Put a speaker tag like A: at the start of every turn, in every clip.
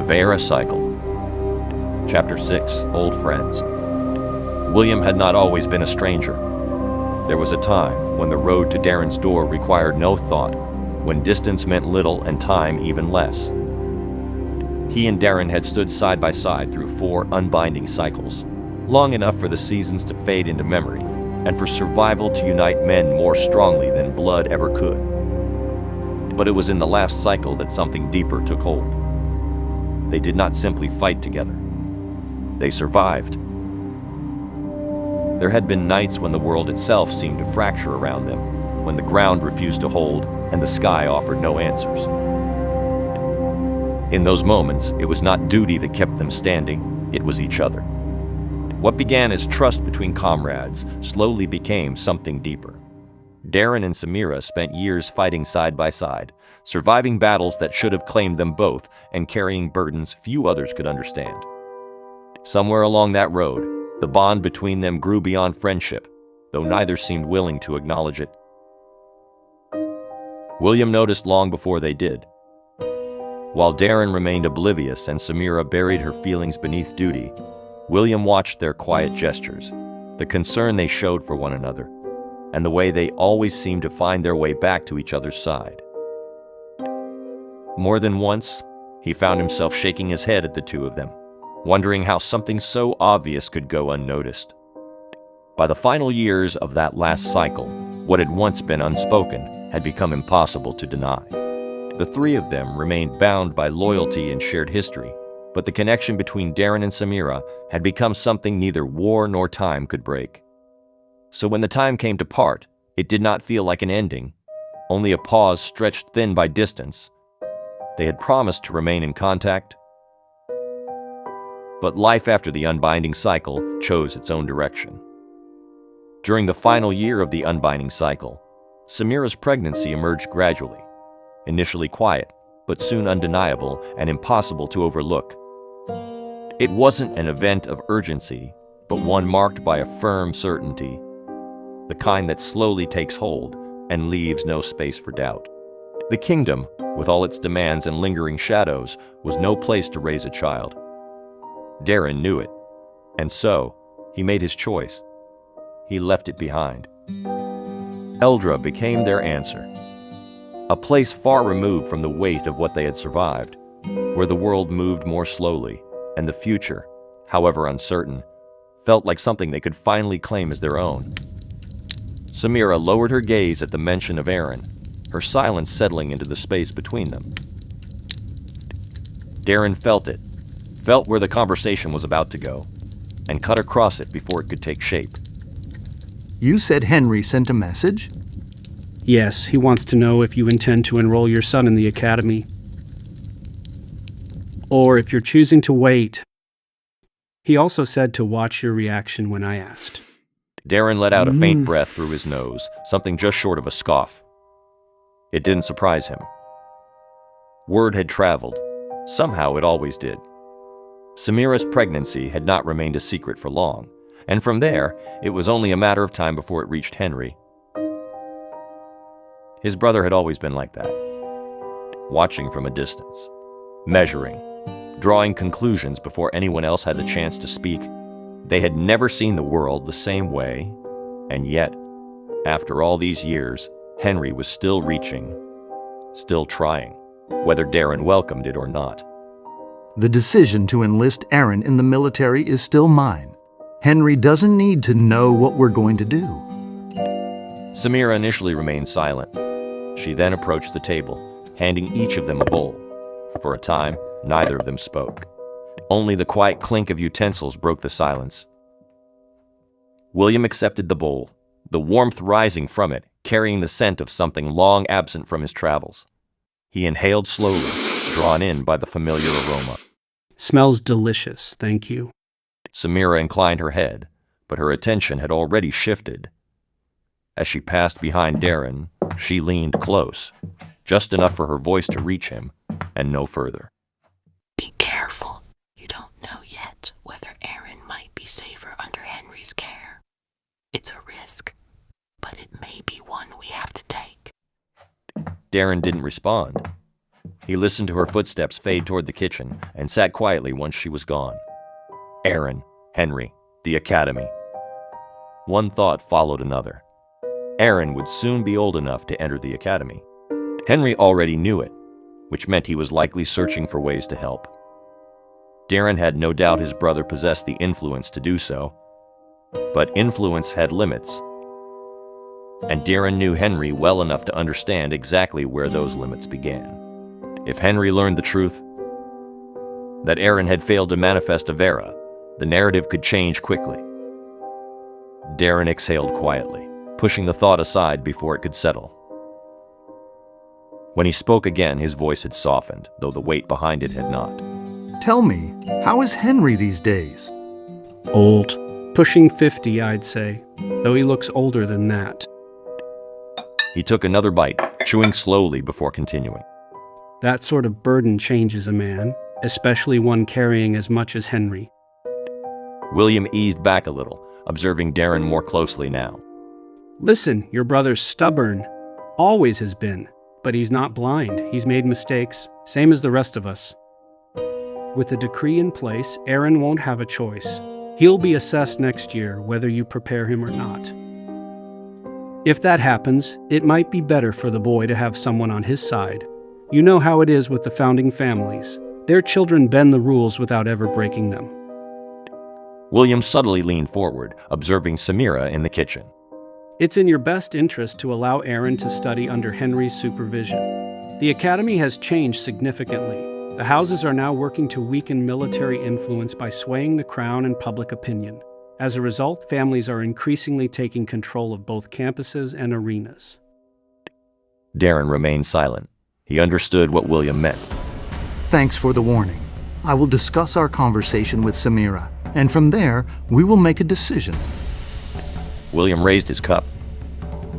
A: Veyra cycle. Chapter 6, Old Friends. William had not always been a stranger. There was a time when the road to Daren's door required no thought, when distance meant little and time even less. He and Daren had stood side by side through 4 unbinding cycles, long enough for the seasons to fade into memory, and for survival to unite men more strongly than blood ever could. But it was in the last cycle that something deeper took hold. They did not simply fight together. They survived. There had been nights when the world itself seemed to fracture around them, when the ground refused to hold and the sky offered no answers. In those moments, it was not duty that kept them standing, it was each other. What began as trust between comrades slowly became something deeper. Daren and Samyra spent years fighting side by side, surviving battles that should have claimed them both and carrying burdens few others could understand. Somewhere along that road, the bond between them grew beyond friendship, though neither seemed willing to acknowledge it. William noticed long before they did. While Daren remained oblivious and Samyra buried her feelings beneath duty, William watched their quiet gestures, the concern they showed for one another, and the way they always seemed to find their way back to each other's side. More than once, he found himself shaking his head at the two of them, wondering how something so obvious could go unnoticed. By the final years of that last cycle, what had once been unspoken had become impossible to deny. The 3 of them remained bound by loyalty and shared history, but the connection between Daren and Samyra had become something neither war nor time could break. So when the time came to part, it did not feel like an ending, only a pause stretched thin by distance. They had promised to remain in contact, but life after the unbinding cycle chose its own direction. During the final year of the unbinding cycle, Samyra's pregnancy emerged gradually, initially quiet, but soon undeniable and impossible to overlook. It wasn't an event of urgency, but one marked by a firm certainty, the kind that slowly takes hold and leaves no space for doubt. The kingdom, with all its demands and lingering shadows, was no place to raise a child. Daren knew it, and so he made his choice. He left it behind. Eldra became their answer, a place far removed from the weight of what they had survived, where the world moved more slowly, and the future, however uncertain, felt like something they could finally claim as their own. Samyra lowered her gaze at the mention of Aeron, her silence settling into the space between them. Daren felt it, felt where the conversation was about to go, and cut across it before it could take shape.
B: You said Henry sent a message?
C: Yes, he wants to know if you intend to enroll your son in the academy, or if you're choosing to wait. He also said to watch your reaction when I asked.
A: Daren let out a faint breath through his nose, something just short of a scoff. It didn't surprise him. Word had traveled. Somehow it always did. Samyra's pregnancy had not remained a secret for long, and from there, it was only a matter of time before it reached Henry. His brother had always been like that, watching from a distance, measuring, drawing conclusions before anyone else had the chance to speak. They had never seen the world the same way, and yet, after all these years, Henry was still reaching, still trying, whether Daren welcomed it or not.
B: The decision to enlist Aeron in the military is still mine. Henry doesn't need to know what we're going to do.
A: Samyra initially remained silent. She then approached the table, handing each of them a bowl. For a time, neither of them spoke. Only the quiet clink of utensils broke the silence. William accepted the bowl, the warmth rising from it, carrying the scent of something long absent from his travels. He inhaled slowly, drawn in by the familiar aroma.
C: Smells delicious, thank you.
A: Samyra inclined her head, but her attention had already shifted. As she passed behind Daren, she leaned close, just enough for her voice to reach him, and no further.
D: Be careful. You don't know yet whether Aeron might be safer under Henry's care. It's a risk, but it may be one we have to take.
A: Daren didn't respond. He listened to her footsteps fade toward the kitchen and sat quietly once she was gone. Aeron, Henry, the academy. One thought followed another. Aeron would soon be old enough to enter the academy. Henry already knew it, which meant he was likely searching for ways to help. Daren had no doubt his brother possessed the influence to do so, but influence had limits, and Daren knew Henry well enough to understand exactly where those limits began. If Henry learned the truth, that Aeron had failed to manifest a Veyra, the narrative could change quickly. Daren exhaled quietly, pushing the thought aside before it could settle. When he spoke again, his voice had softened, though the weight behind it had not.
B: Tell me, how is Henry these days?
C: Old. Pushing 50, I'd say, though he looks older than that.
A: He took another bite, chewing slowly before continuing.
C: That sort of burden changes a man, especially one carrying as much as Henry.
A: William eased back a little, observing Daren more closely now.
C: Listen, your brother's stubborn. Always has been. But he's not blind. He's made mistakes, same as the rest of us. With the decree in place, Aeron won't have a choice. He'll be assessed next year, whether you prepare him or not. If that happens, it might be better for the boy to have someone on his side. You know how it is with the founding families. Their children bend the rules without ever breaking them.
A: William subtly leaned forward, observing Samyra in the kitchen.
C: It's in your best interest to allow Aeron to study under Henry's supervision. The academy has changed significantly. The houses are now working to weaken military influence by swaying the crown and public opinion. As a result, families are increasingly taking control of both campuses and arenas.
A: Daren remained silent. He understood what William meant.
B: Thanks for the warning. I will discuss our conversation with Samyra, and from there, we will make a decision.
A: William raised his cup.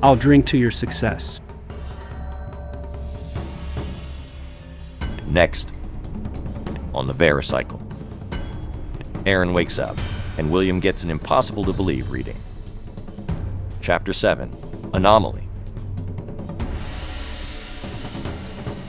C: I'll drink to your success.
A: Next, on the Veyra cycle. Aeron wakes up, and William gets an impossible-to-believe reading. Chapter 7, Anomaly.